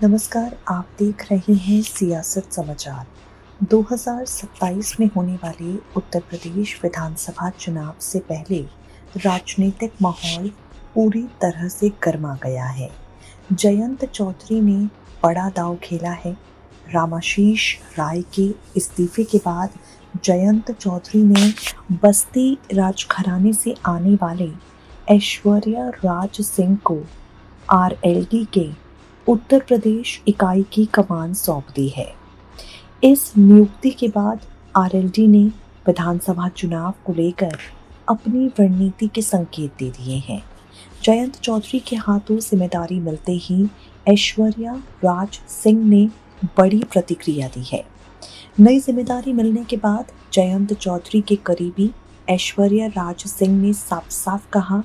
नमस्कार, आप देख रहे हैं सियासत समाचार। 2027 में होने वाले उत्तर प्रदेश विधानसभा चुनाव से पहले राजनीतिक माहौल पूरी तरह से गर्मा गया है। जयंत चौधरी ने बड़ा दांव खेला है। रामाशीष राय के इस्तीफे के बाद जयंत चौधरी ने बस्ती राजघराने से आने वाले ऐश्वर्या राज सिंह को आरएलडी के उत्तर प्रदेश इकाई की कमान सौंप दी है। इस नियुक्ति के बाद आरएलडी ने विधानसभा चुनाव को लेकर अपनी रणनीति के संकेत दे दिए हैं। जयंत चौधरी के हाथों जिम्मेदारी मिलते ही ऐश्वर्या राज सिंह ने बड़ी प्रतिक्रिया दी है। नई जिम्मेदारी मिलने के बाद जयंत चौधरी के करीबी ऐश्वर्या राज सिंह ने साफ साफ कहा,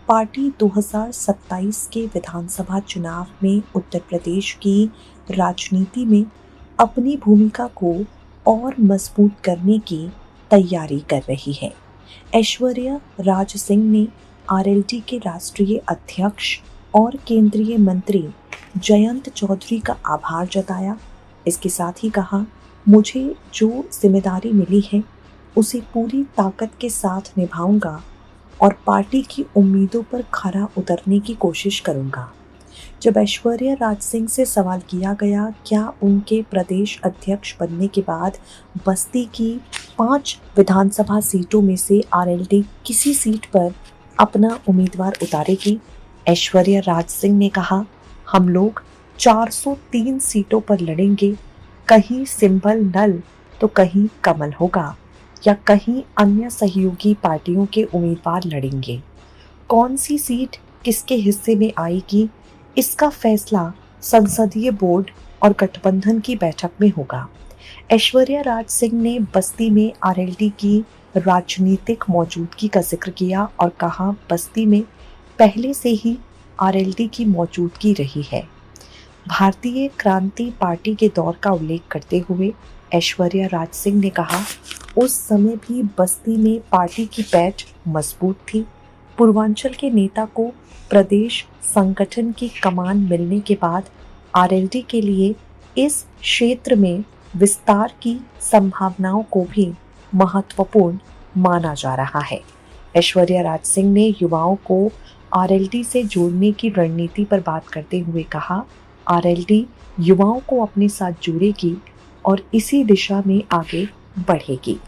पार्टी 2027 के विधानसभा चुनाव में उत्तर प्रदेश की राजनीति में अपनी भूमिका को और मजबूत करने की तैयारी कर रही है। ऐश्वर्या राज सिंह ने आरएलडी के राष्ट्रीय अध्यक्ष और केंद्रीय मंत्री जयंत चौधरी का आभार जताया। इसके साथ ही कहा, मुझे जो जिम्मेदारी मिली है उसे पूरी ताकत के साथ निभाऊंगा और पार्टी की उम्मीदों पर खरा उतरने की कोशिश करूंगा। जब ऐश्वर्या राज सिंह से सवाल किया गया क्या उनके प्रदेश अध्यक्ष बनने के बाद बस्ती की 5 विधानसभा सीटों में से आरएलडी किसी सीट पर अपना उम्मीदवार उतारेगी, ऐश्वर्या राज सिंह ने कहा, हम लोग 403 सीटों पर लड़ेंगे। कहीं सिंबल नल तो कहीं कमल होगा या कहीं अन्य सहयोगी पार्टियों के उम्मीदवार लड़ेंगे। कौन सी सीट किसके हिस्से में आएगी, इसका फैसला संसदीय बोर्ड और गठबंधन की बैठक में होगा। ऐश्वर्या राज सिंह ने बस्ती में आरएलडी की राजनीतिक मौजूदगी का जिक्र किया और कहा, बस्ती में पहले से ही आरएलडी की मौजूदगी रही है। भारतीय क्रांति पार्टी के दौर का उल्लेख करते हुए ऐश्वर्या राज सिंह ने कहा, उस समय भी बस्ती में पार्टी की पैठ मजबूत थी। पूर्वांचल के नेता को प्रदेश संगठन की कमान मिलने के बाद आरएलडी के लिए इस क्षेत्र में विस्तार की संभावनाओं को भी महत्वपूर्ण माना जा रहा है। ऐश्वर्या राज सिंह ने युवाओं को आरएलडी से जोड़ने की रणनीति पर बात करते हुए कहा, आरएलडी युवाओं को अपने साथ जोड़ेगी और इसी दिशा में आगे बढ़ेगी।